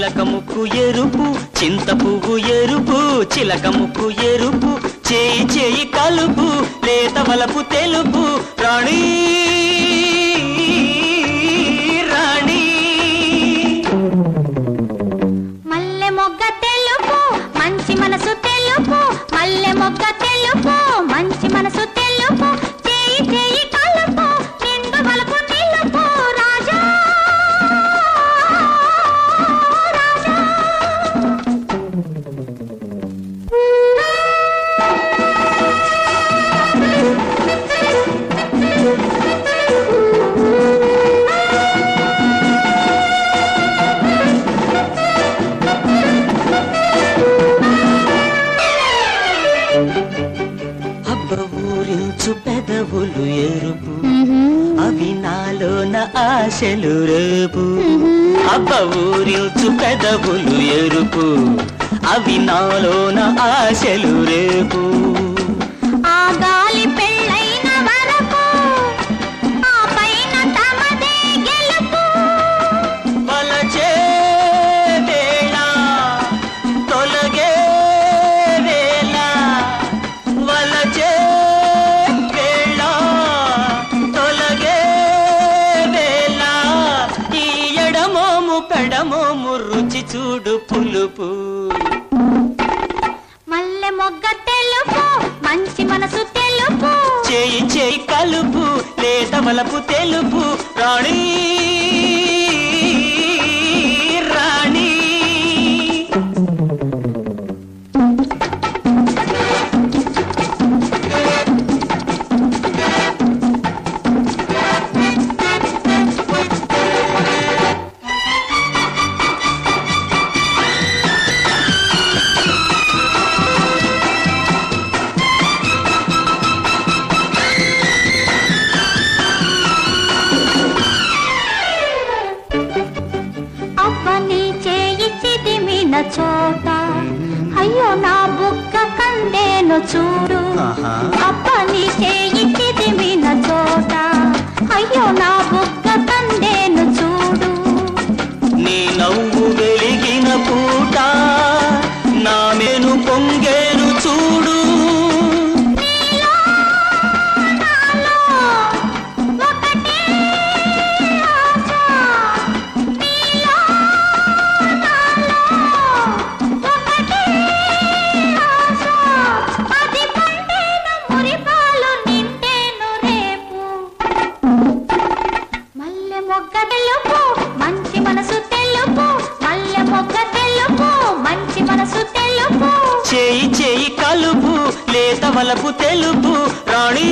చిలక ముక్కు ఎరుపు చింత పువ్వు ఎరుపు చిలక ముక్కు ఎరుపు చేయి చేయి కలుపు లేత వలపు తెలుపు రాణి రాణి మల్లె మొగ్గ తెలుపు మంచి మనసు తెలుపు మల్లె మొగ్గ తెలుపు మంచి మనసు తెలుపు చేయి చేయి కలుపు నిండు వలపు నిలుపు రాజా రాజా అబ్బ ఊరించు పెదవులు ఎరుపు అవి నాలోన ఆశలు రేపు అబ్బ ఊరించు పెదవులు ఎరుపు అవి నాలోన ఆశలు రేపు ఆ గాలి పెళ్ళైన వరకు ఆ పైన తమదే గెలుపు వలచే వేళ తొలగే వేళ వలచే వేళ తొలగే వేళ ఈ ఎడమోము పెడమోము రుచి చూడు పులుపు మల్లె మొగ్గ తెలుపు మంచి మనసు తెలుపు చేయి చేయి కలుపు లేత వలపు తెలుపు రాణి రాణి అవ్వని చేయి చిదిమిన చోట అయ్యో నా బుగ్గ కందేను చూడు అవ్వని చేయి చిదిమిన చోట అయ్యో నా బుగ్గ కందేను చూడు నీ నవ్వు వెలిగిన పూట నా మెను పొంగేను చూడు నీలో నాలో ఒకటే ఆశ నీలో నాలో ఒకటే ఆశ అది పండేను మురిపాలు నిండేను రేపు మల్లె మొగ్గ తెలుపు మంచి మనసు తెలుపు మల్లె మొగ్గ తెలుపు మంచి మనసు తెలుపు చేయి చేయి కలుపు లేత వలపు తెలుపు రాణి